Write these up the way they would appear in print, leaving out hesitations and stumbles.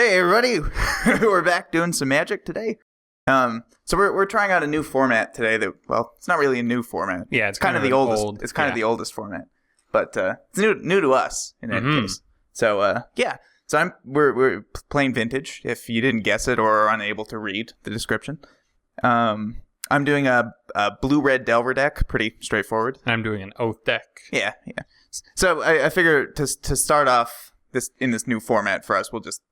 Hey everybody, we're back doing some Magic today. So we're trying out a new format today. It's not really a new format. Yeah, it's kind of the oldest. It's kind of the oldest format, but it's new to us in any case. So So we're playing Vintage. If you didn't guess it or are unable to read the description, I'm doing a blue-red Delver deck. Pretty straightforward. I'm doing an Oath deck. Yeah. So I figure to start off in this new format for us, we'll just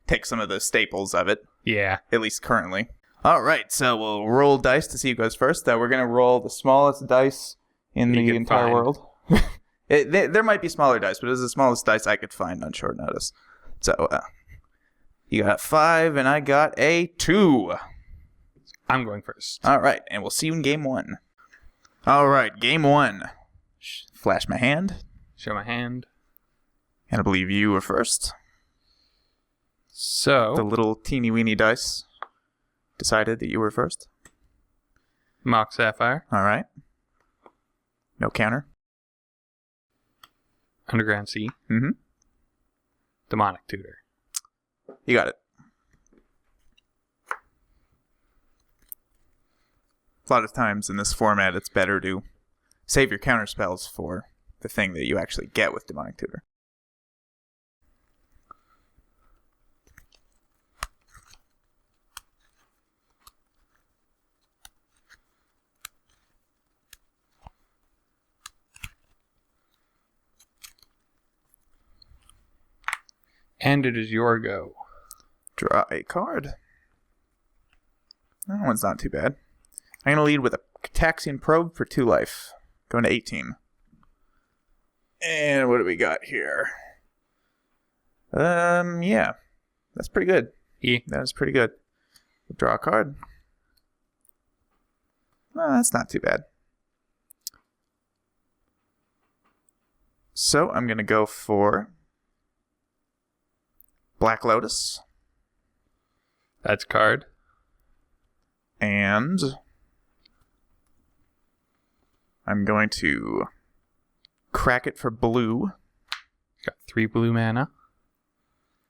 take some of the staples of it. Yeah. At least currently. All right, so we'll roll dice to see who goes first. We're going to roll the smallest dice in the entire world. There might be smaller dice, but it's the smallest dice I could find on short notice. So you got 5, and I got a 2. I'm going first. All right, and we'll see you in game 1. All right, game 1. Flash my hand. Show my hand. And I believe you were first. So the little teeny weeny dice decided that you were first. Mock Sapphire. All right. No counter. Underground Sea. Mm-hmm. Demonic Tutor. You got it. A lot of times in this format, it's better to save your counter spells for the thing that you actually get with Demonic Tutor. And it is your go. Draw a card. That one's not too bad. I'm going to lead with a Taxian Probe for 2 life. Going to 18. And what do we got here? Yeah. That's pretty good. Yeah. That is pretty good. Draw a card. Well, that's not too bad. So I'm going to go for Black Lotus. That's card. And I'm going to crack it for blue. Got 3 blue mana.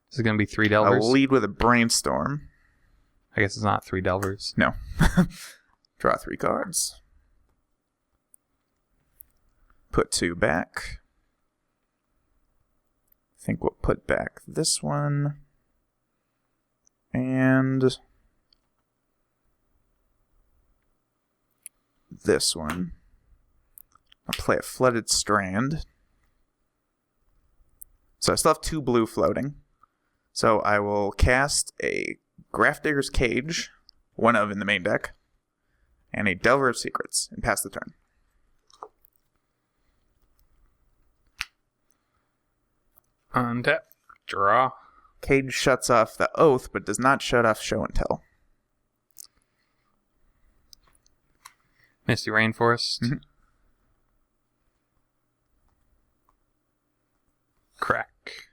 This is going to be 3 Delvers. I'll lead with a Brainstorm. I guess it's not 3 Delvers. No. Draw 3 cards. Put 2 back. I think we'll put back this one. And this one. I'll play a Flooded Strand. So I still have 2 blue floating. So I will cast a Grafdigger's Cage, one of in the main deck, and a Delver of Secrets, and pass the turn. Untap. Draw. Cage shuts off the Oath, but does not shut off Show and Tell. Misty Rainforest. Mm-hmm. Crack.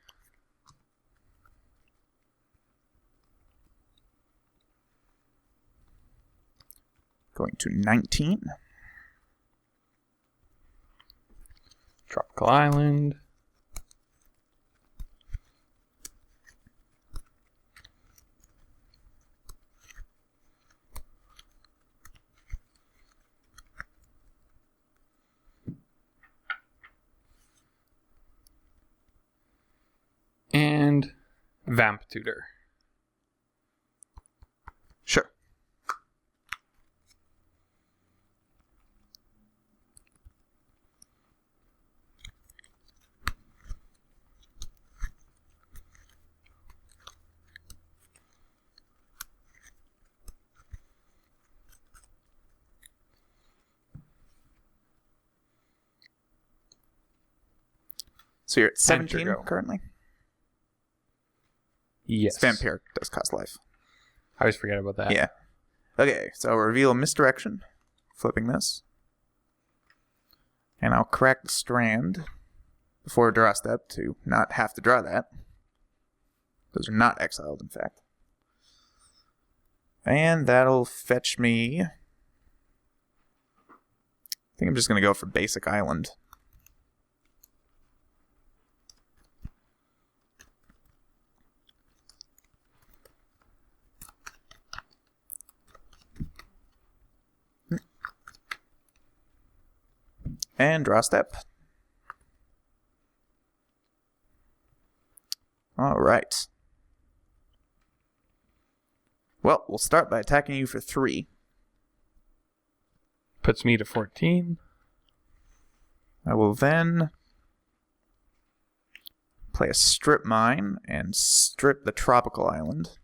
Going to 19. Tropical Island. And Vamp Tutor. Sure. So you're at 17 currently? Yes. Vampire does cost life. I always forget about that. Yeah. Okay, so I'll reveal Misdirection. Flipping this. And I'll crack the Strand before draw step to not have to draw that. Those are not exiled, in fact. And that'll fetch me... I think I'm just going to go for Basic Island. And draw step. All right. Well, we'll start by attacking you for 3. Puts me to 14. I will then play a strip mine and strip the tropical island.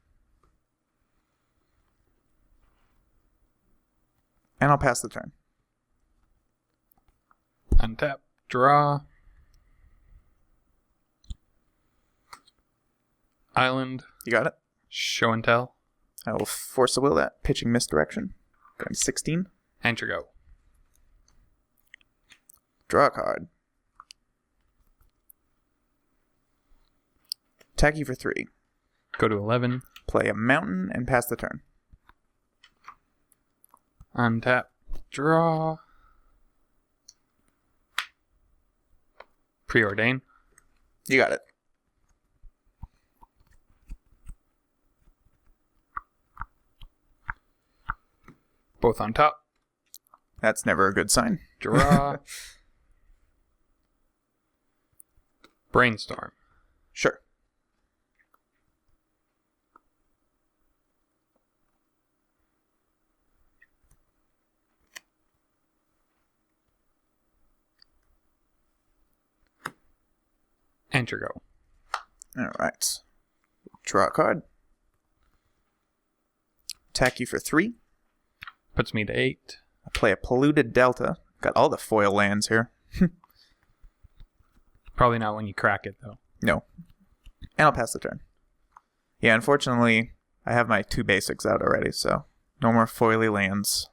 And I'll pass the turn. Untap. Draw. Island. You got it? Show and tell. I will force a will that. Pitching misdirection. Going 16. Enter go. Draw a card. Attack you for 3. Go to 11. Play a mountain and pass the turn. Untap. Draw. Preordain. You got it. Both on top. That's never a good sign. Draw. Brainstorm. Sure. Enter go. All right. Draw a card. Attack you for 3. Puts me to 8. I play a polluted delta. Got all the foil lands here. Probably not when you crack it, though. No. And I'll pass the turn. Yeah, unfortunately, I have my 2 basics out already, so no more foily lands.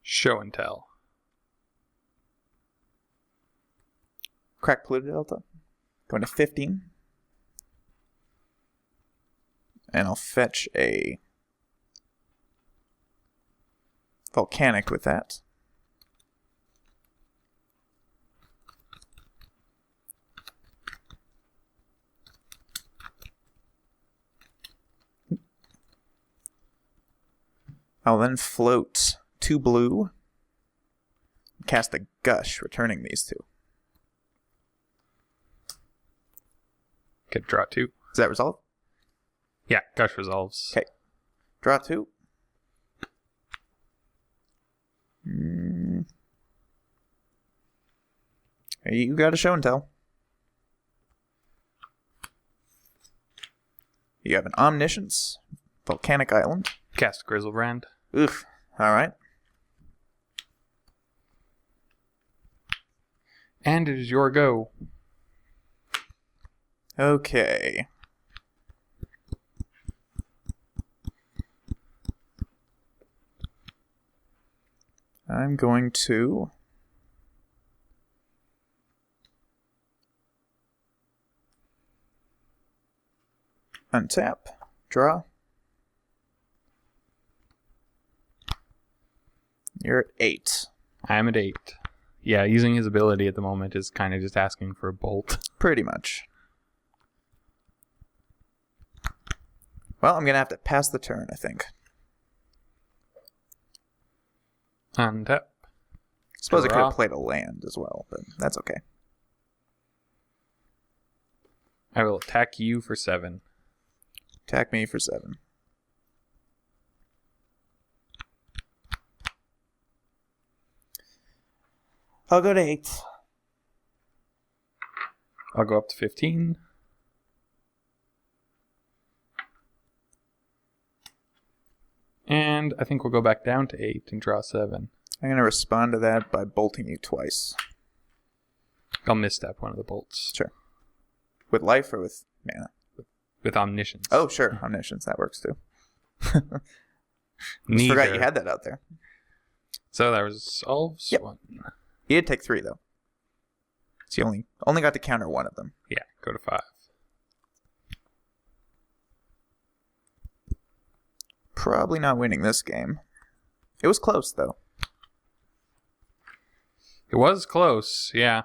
Show and tell. Crack polluted delta. Going to 15. And I'll fetch a volcanic with that. I'll then float 2 blue. Cast a gush, returning these 2. Get draw 2. Does that resolve? Yeah, gush resolves. Okay. Draw 2. You got a show and tell. You have an Omniscience, Volcanic Island. Cast Grizzlebrand. Oof. All right. And it is your go. Okay. I'm going to untap, draw. You're at 8. I'm at 8. Yeah, using his ability at the moment is kind of just asking for a bolt. Pretty much. Well, I'm going to have to pass the turn, I think. Untap. Suppose I could Draw. have played a land as well, but that's okay. I will attack you for 7. Attack me for 7. I'll go to 8. I'll go up to 15. And I think we'll go back down to 8 and draw 7. I'm going to respond to that by bolting you twice. I'll misstep one of the bolts. Sure. With life or with mana? With Omniscience. Oh, sure. Omniscience. That works too. Just Neither. forgot you had that out there. So that resolves Yep. 1. You did take 3, though. So you only got to counter one of them. Yeah, go to 5. Probably not winning this game. It was close, though. It was close, yeah.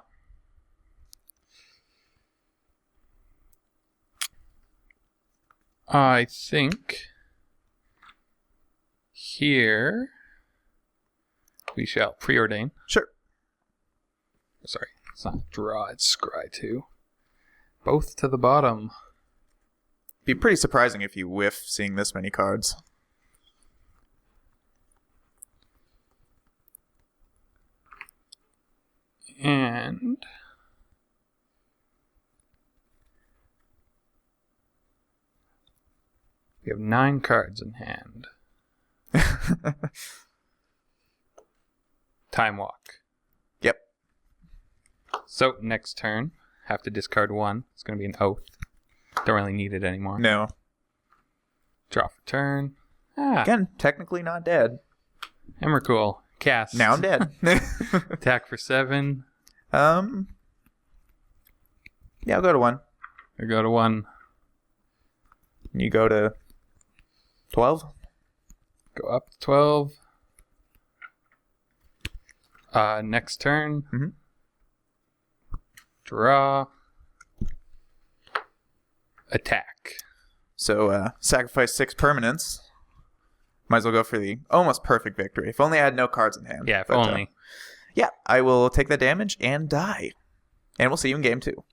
I think here we shall preordain. Sure. Sorry, it's not draw, it's scry 2. Both to the bottom. Be pretty surprising if you whiff seeing this many cards. And we have 9 cards in hand. Time walk. Yep. So next turn, have to discard 1. It's going to be an oath. Don't really need it anymore. No. Draw for turn. Again, technically not dead. Emrakul. Cast. Now dead. Attack for 7. Yeah, I'll go to 1. I go to 1. You go to 12. Go up to 12. Next turn. Mm-hmm. Draw. Attack. So, sacrifice 6 permanents. Might as well go for the almost perfect victory. If only I had no cards in hand. Yeah, if only. Yeah, I will take that damage and die. And we'll see you in game 2.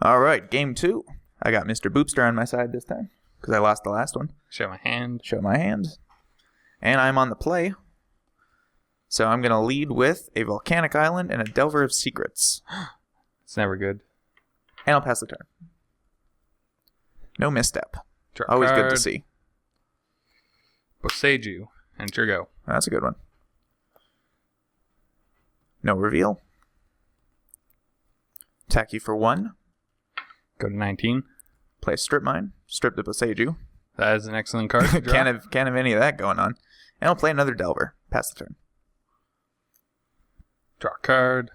Alright, game 2. I got Mr. Boopster on my side this time, because I lost the last one. Show my hand. Show my hand. And I'm on the play. So I'm going to lead with a Volcanic Island and a Delver of Secrets. It's never good. And I'll pass the turn. No misstep. Draw Always card. good to see. Boseiju. And your go. That's a good one. No reveal. Attack you for 1. Go to 19. Play Strip Mine. Strip the Boseiju. That is an excellent card to draw. Can't have any of that going on. And I'll play another Delver. Pass the turn. Draw a card.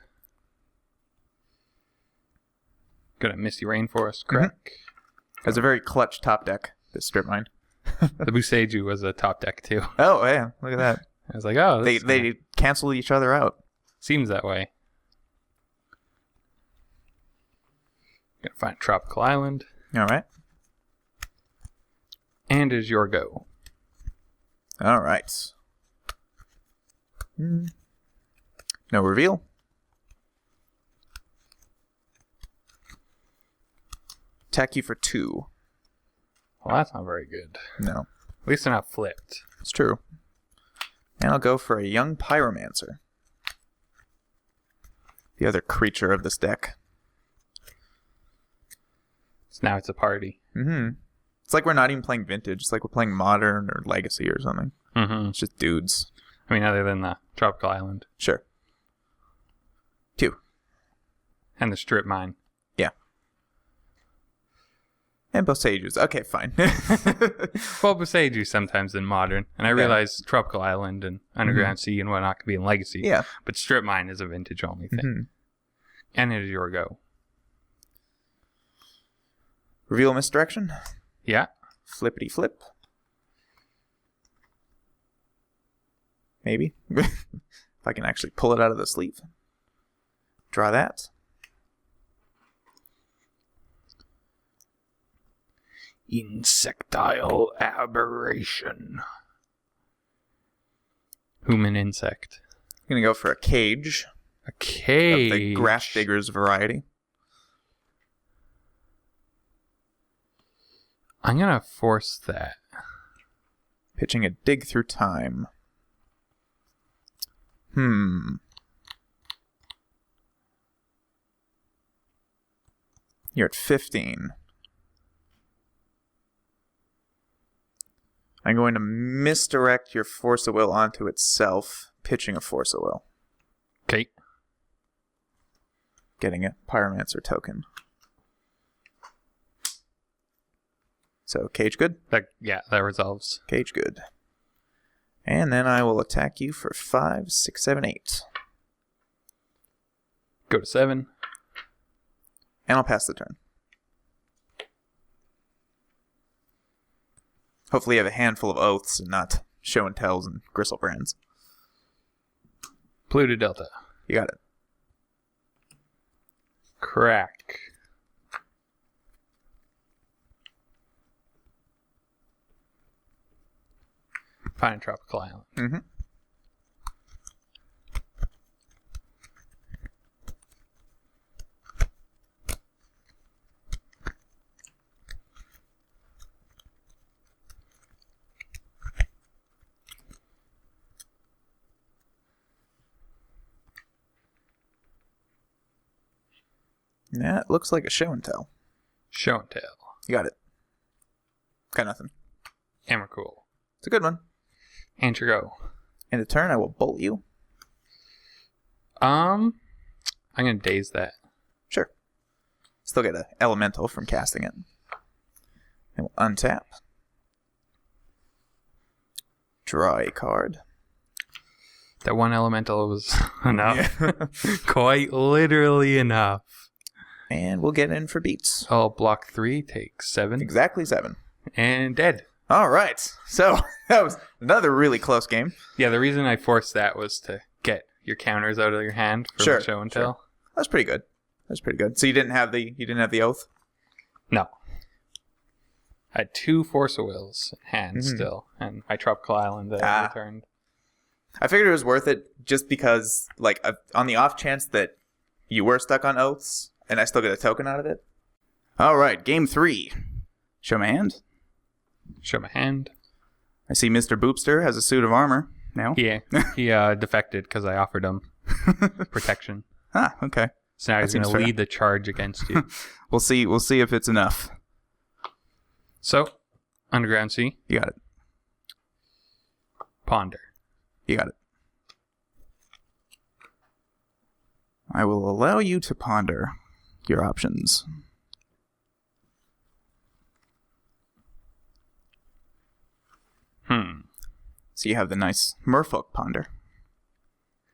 Go to Misty Rainforest. Crack. It's a very clutch top deck, this Strip Mine. The Boseiju was a top deck too. Oh, yeah. Look at that. I was like, oh, They cancel each other out. seems that way. Gonna find Tropical Island. All right. And is your go. All right. No reveal. Attack you for 2. Well, that's not very good. No. At least they're not flipped. It's true. And I'll go for a Young Pyromancer. The other creature of this deck. So now it's a party. Mm-hmm. It's like we're not even playing Vintage. It's like we're playing Modern or Legacy or something. Mm-hmm. It's just dudes. I mean, other than the Tropical Island. Sure. 2. And the Strip Mine. Yeah. And Boseijus. Okay, fine. Well, Boseiju sometimes in Modern. And I realize Tropical Island and Underground Sea and whatnot could be in Legacy. Yeah. But Strip Mine is a Vintage only thing. Mm-hmm. And it is your go. Reveal Misdirection. Yeah. Flippity flip. Maybe. If I can actually pull it out of the sleeve. Draw that. Insectile Aberration. Human insect. I'm going to go for a cage. A cage. Of the Grass Diggers variety. I'm going to force that. Pitching a Dig Through Time. You're at 15. I'm going to misdirect your Force of Will onto itself, pitching a Force of Will. Okay. Getting a Pyromancer token. So, cage good? That resolves. Cage good. And then I will attack you for 5, 6, 7, 8. Go to 7. And I'll pass the turn. Hopefully you have a handful of oaths and not show and tells and Gristlebrands. Pluto Delta. You got it. Crack. Find a tropical island. Mm-hmm. Yeah, it looks like a show and tell. Show and tell. You got it. Got nothing. Emrakul. It's a good one. Enter go. In a turn, I will bolt you. I'm gonna daze that. Sure. Still get an elemental from casting it. And we'll untap. Draw a card. That one elemental was enough. Yeah. Quite literally enough. And we'll get in for beats. Oh, block 3, take 7. Exactly 7. And dead. All right. So that was another really close game. Yeah, the reason I forced that was to get your counters out of your hand for show and tell. That's pretty good. That's pretty good. So you didn't have the oath? No. I had 2 Force of Wills in hand still, and my tropical island that I returned. I figured it was worth it just because, like, on the off chance that you were stuck on oaths, and I still get a token out of it. All right, game 3. Show my hand. Show my hand. I see Mr. Boopster has a suit of armor now. Yeah, he defected because I offered him protection. Okay. So now he's going to lead the charge against you. We'll see if it's enough. So, Underground Sea. You got it. Ponder. You got it. I will allow you to ponder your options. So you have the nice merfolk ponder.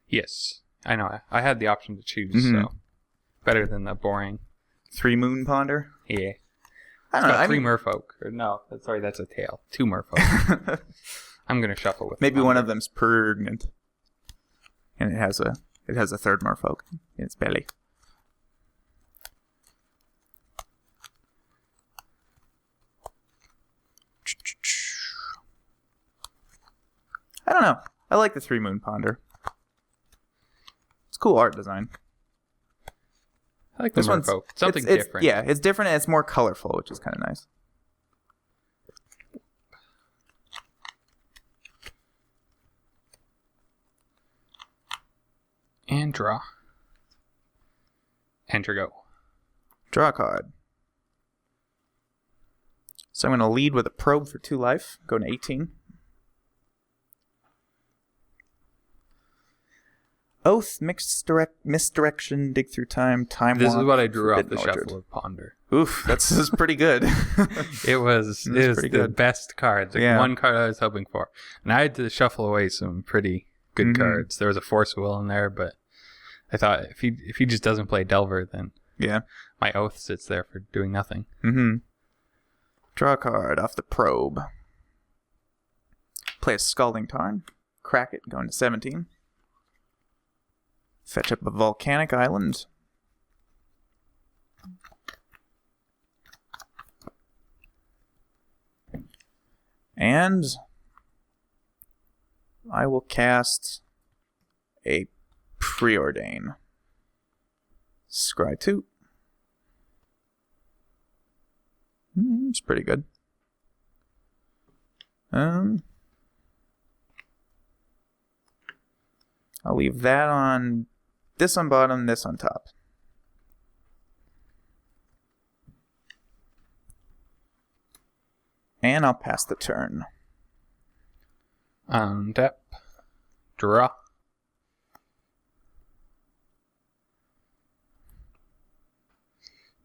Yes. I know. I had the option to choose, so better than the boring 3 moon ponder. Yeah. I don't know. 3 merfolk. Or no, sorry, that's a tail. 2 merfolk. I'm gonna shuffle with. Maybe one of them's pregnant, and it has a 3rd merfolk in its belly. I don't know. I like the 3 moon ponder. It's cool art design. I like this merfolk. Something different. Yeah, it's different and it's more colorful, which is kind of nice. And draw. Enter go. Draw a card. So I'm going to lead with a probe for 2 life. Go to 18. Oath, misdirection, dig through time, time This walk, is what I drew off the orchard. shuffle of Ponder. Oof, this is pretty good. It was the best card. One card I was hoping for. And I had to shuffle away some pretty good cards. There was a Force Will in there, but I thought if he just doesn't play Delver, then my Oath sits there for doing nothing. Draw a card off the probe. Play a Scalding Tarn. Crack it, going to 17. Fetch up a volcanic island. And I will cast a Preordain. Scry 2. It's pretty good. I'll leave that on, this on bottom, this on top. And I'll pass the turn. Untap. Draw.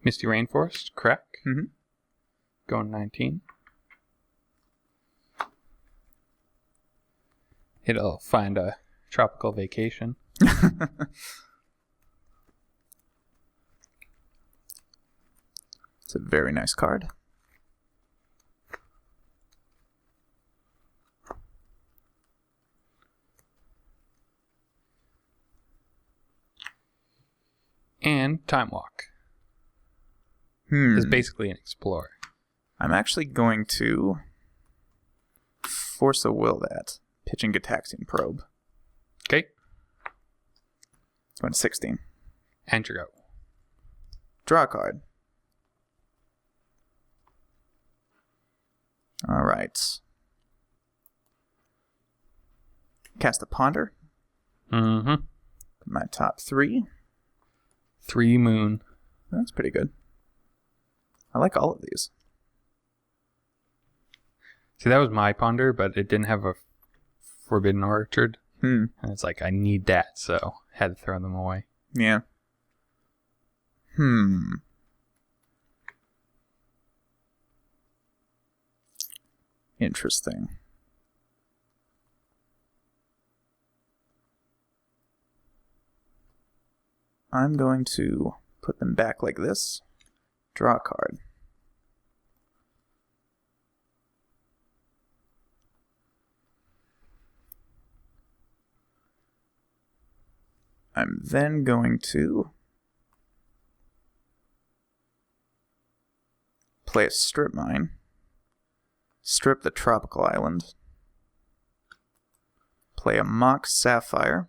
Misty Rainforest. Crack. Going 19. It'll find a tropical vacation. It's a very nice card. And Time Walk. Is basically an explorer. I'm actually going to Force of Will that. Pitching Gitaxian Probe. Okay. Going to 16. And your go. Draw a card. All right. Cast a Ponder. Mm-hmm. My top 3. 3 moon. That's pretty good. I like all of these. See, that was my Ponder, but it didn't have a Forbidden Orchard. And it's like, I need that, so had to throw them away. Yeah. Interesting. I'm going to put them back like this. Draw a card. I'm then going to play a Strip Mine. Strip the Tropical Island. Play a Mox Sapphire.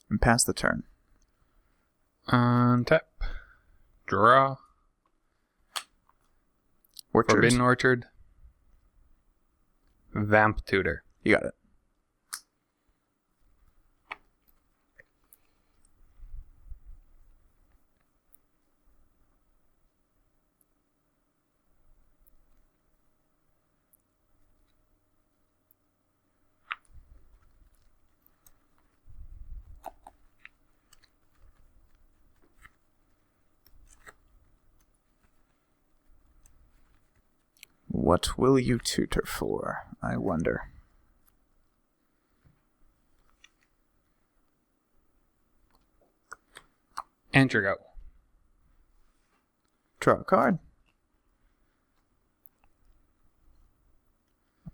And pass the turn. Untap. Draw. Orchard. Forbidden Orchard. Vamp Tutor. You got it. What will you tutor for, I wonder? And your go. Draw a card.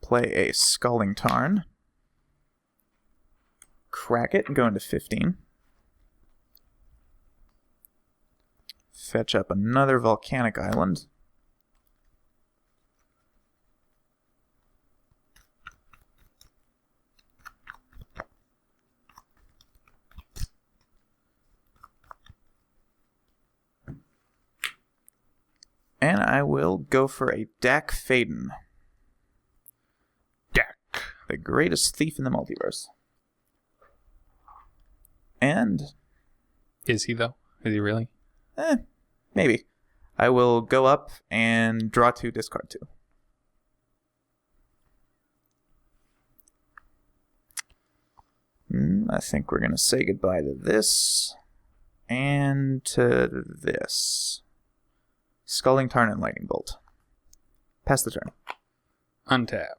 Play a Scalding Tarn. Crack it and go into 15. Fetch up another Volcanic Island. And I will go for a Dak Faden. Dak. The greatest thief in the multiverse. And... Is he, though? Is he really? Maybe. I will go up and draw 2, discard 2. I think we're going to say goodbye to this. And to this. Scalding Tarn and Lightning Bolt. Pass the turn. Untap.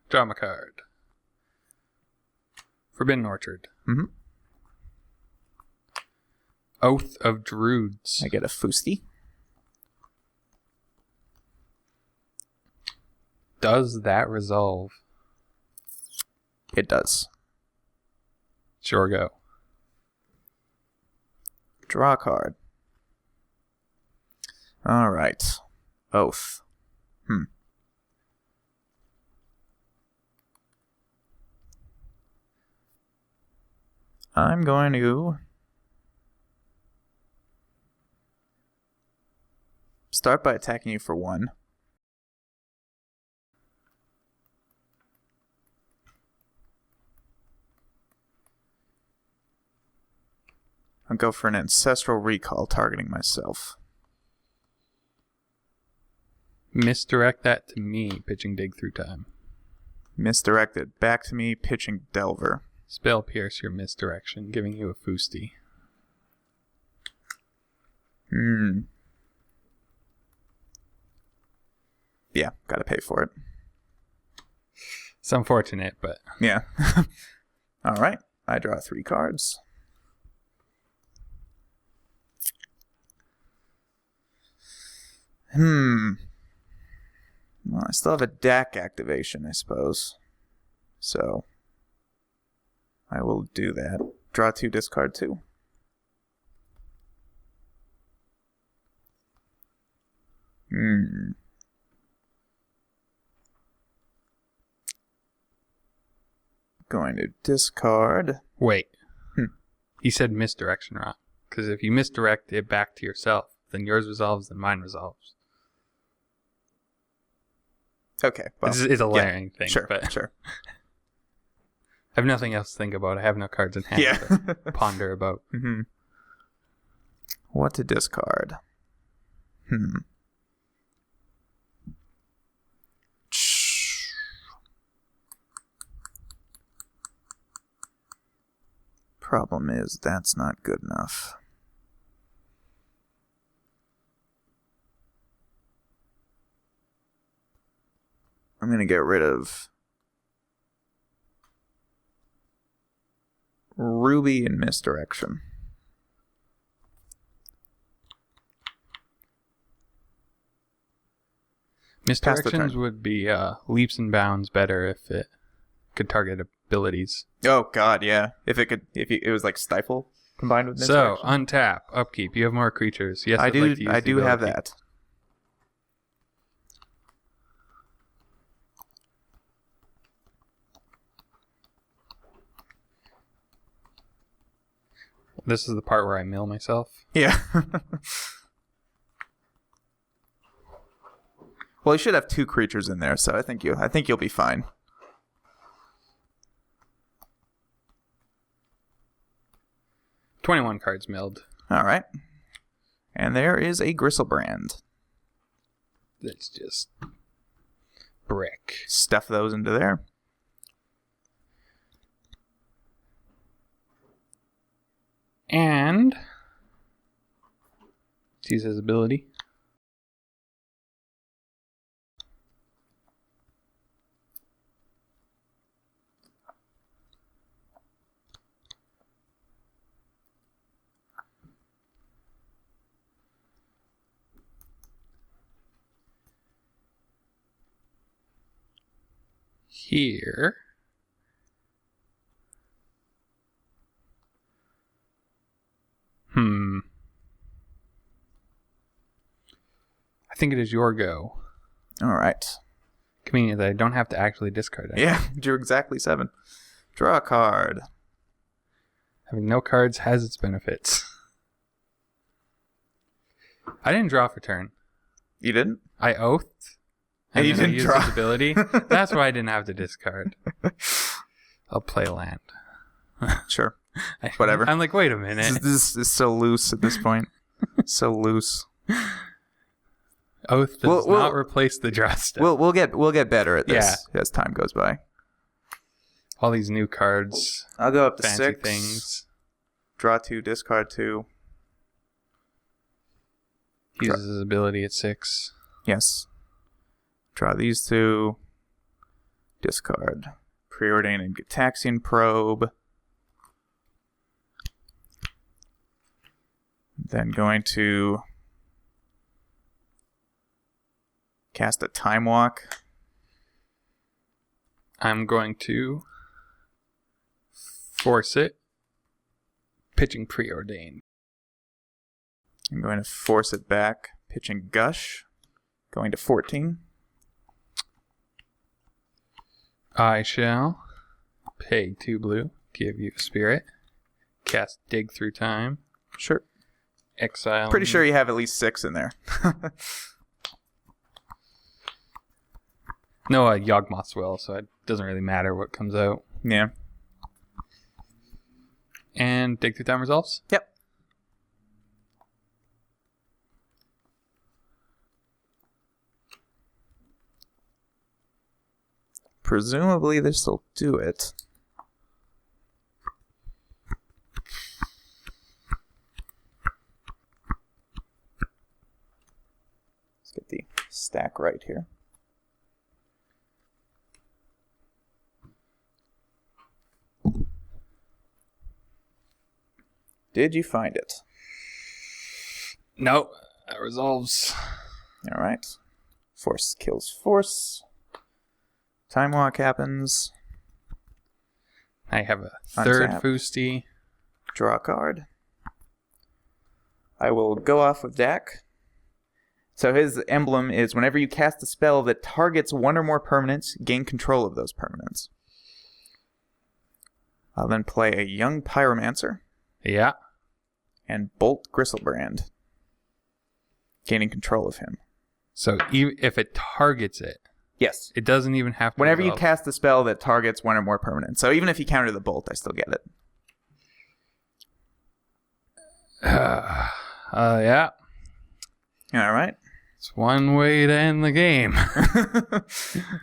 Draw my card. Forbidden Orchard. Mm-hmm. Oath of Druids. I get a Foosty. Does that resolve? It does. Sure go. Draw a card. All right. Oath. I'm going to start by attacking you for 1. I'll go for an Ancestral Recall targeting myself. Misdirect that to me, pitching Dig Through Time. Misdirect it back to me, pitching Delver. Spell Pierce your misdirection, giving you a Foosty. Yeah, gotta pay for it. It's unfortunate, but... Yeah. Alright, I draw 3 cards. Well, I still have a Dak activation, I suppose. So, I will do that. Draw 2, discard 2. Going to discard. Wait. He said misdirection wrong. Because if you misdirect it back to yourself, then yours resolves, then mine resolves. Okay. Well, it's a layering thing. Sure, but sure. I have nothing else to think about. I have no cards in hand to ponder about. Mm-hmm. What to discard? Problem is, that's not good enough. I'm going to get rid of Ruby and Misdirection. Misdirections would be leaps and bounds better if it could target abilities. Oh God, yeah. If it was like Stifle combined with Misdirection. So untap, upkeep. You have more creatures. Yes, I do have that. This is the part where I mill myself. Yeah. Well, you should have 2 creatures in there, so I think you'll be fine. $21 cards milled. All right. And there is a Gristlebrand. That's just brick. Stuff those into there. And let's use his ability. Here. I think it is your go. All right. Convenient that I don't have to actually discard it. Yeah, drew exactly 7. Draw a card. Having no cards has its benefits. I didn't draw for turn. You didn't? I oathed. And you didn't draw. His ability. That's why I didn't have to discard. I'll play land. Sure. Whatever. I'm like, wait a minute. This is so loose at this point. So loose. Oath does not replace the draw step. We'll get better at this as time goes by. All these new cards. I'll go up to fancy 6. Things. Draw 2, discard 2. Uses his ability at 6. Yes. Draw these 2. Discard. Preordain and Gitaxian Probe. Then going to cast a Time Walk. I'm going to force it. Pitching Preordained. I'm going to force it back. Pitching Gush. Going to 14. I shall pay 2 blue. Give you a spirit. Cast Dig Through Time. Sure. Exile. Pretty sure you have at least 6 in there. No, Yawgmoth's will, so it doesn't really matter what comes out. Yeah. And Dig Through Time resolves? Yep. Presumably this will do it. Let's get the stack right here. Did you find it? No, that resolves. All right. Force kills force. Time Walk happens. I have a third Untap. Foosty. Draw a card. I will go off with Dak. So his emblem is whenever you cast a spell that targets one or more permanents, gain control of those permanents. I'll then play a young pyromancer. Yeah. And bolt Gristlebrand, gaining control of him. So if it targets it, yes, it doesn't even have to. Whenever you cast a spell that targets one or more permanents. So even if you counter the bolt, I still get it. Yeah. All right. It's one way to end the game.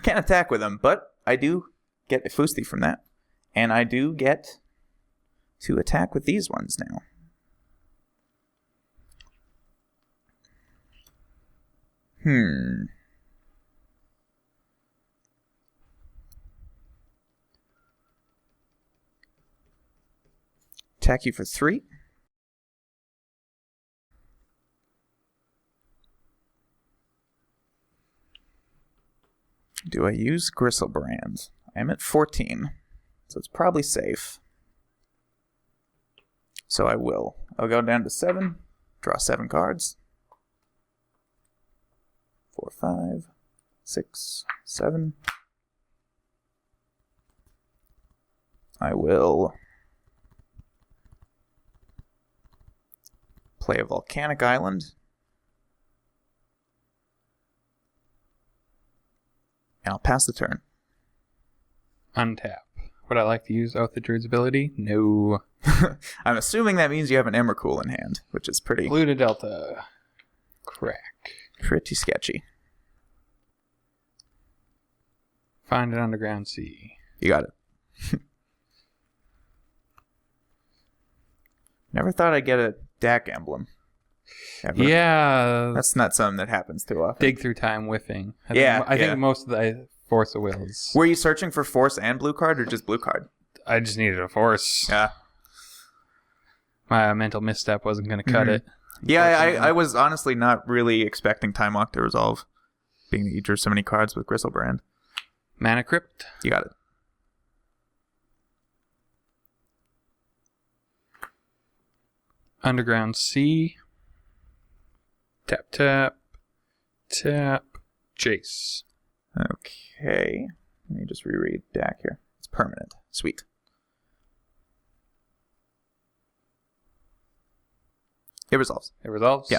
Can't attack with them, but I do get a Foosty from that. And I do get to attack with these ones now. Attack you for 3. Do I use Gristlebrand? I'm at 14, so it's probably safe. So I will. I'll go down to 7, draw 7 cards. 4, 5, 6, 7. I will play a volcanic island. And I'll pass the turn. Untap. Would I like to use Oath of Druid's ability? No. I'm assuming that means you have an Emrakul in hand, which is pretty... Blue to Delta. Crack. Pretty sketchy. Find an Underground Sea. You got it. Never thought I'd get a DAC emblem. Ever. Yeah. That's not something that happens too often. Dig through time whiffing. I I think most of the Force of Wills. Were you searching for Force and blue card or just blue card? I just needed a Force. Yeah. My mental misstep wasn't going to cut it. Yeah, I was honestly not really expecting Time Walk to resolve, being that you drew so many cards with Gristlebrand. Mana Crypt. You got it. Underground Sea. Tap, tap, tap. Jesze. Okay. Let me just reread DAC here. It's permanent. Sweet. It resolves. It resolves? Yeah.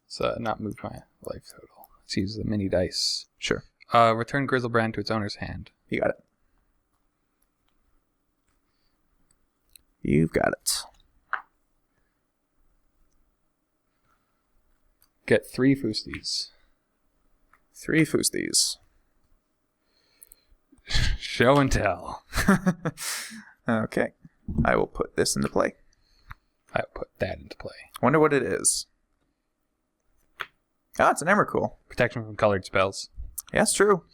So not move my life total. Let's use the mini dice. Sure. Return Grizzlebrand to its owner's hand. You got it. You've got it. Get 3 Foosties. 3 Foosties. Show and tell. Okay. I will put this into play. I will put that into play. Wonder what it is. Oh, it's an Emrakul. Protection from colored spells. Yeah, that's true.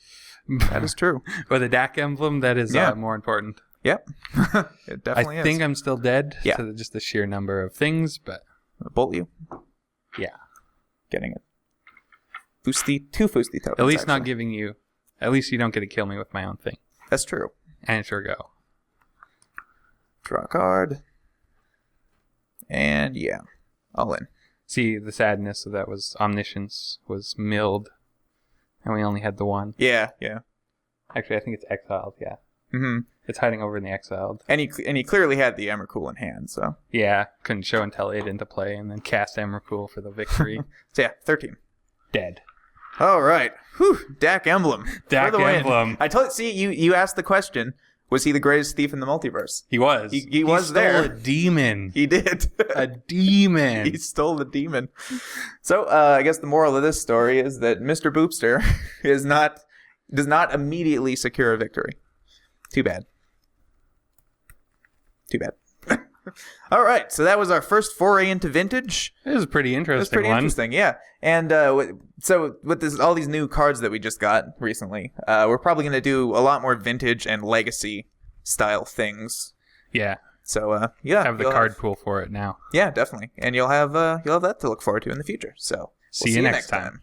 That is true. With a DAC emblem, that is more important. Yep. It definitely is. I think I'm still dead to just the sheer number of things, but... Bolt you? Yeah. Getting it. Foosty, 2 Foosty tokens. At least not giving you... At least you don't get to kill me with my own thing. That's true. And sure go. Draw a card. And yeah. All in. See, the sadness of that was Omniscience was milled. And we only had the one. Yeah, yeah. Actually, I think it's exiled, yeah. Mm-hmm. It's hiding over in the exiled. And he clearly had the Emrakul in hand, so... Yeah, couldn't show and tell it into play, and then cast Emrakul for the victory. So yeah, 13. Dead. All right. Whew. DAC emblem. DAC emblem. I told you asked the question, was he the greatest thief in the multiverse? He was. He was there. He stole a demon. He did. A demon. He stole the demon. So I guess the moral of this story is that Mr. Boopster does not immediately secure a victory. Too bad. Too bad. All right, so that was our first foray into vintage. It was a pretty interesting. It was pretty interesting, yeah. And so with all these new cards that we just got recently, we're probably going to do a lot more vintage and legacy style things. Yeah. So yeah, have the card pool for it now. Yeah, definitely, and you'll have that to look forward to in the future. So we'll see you next time.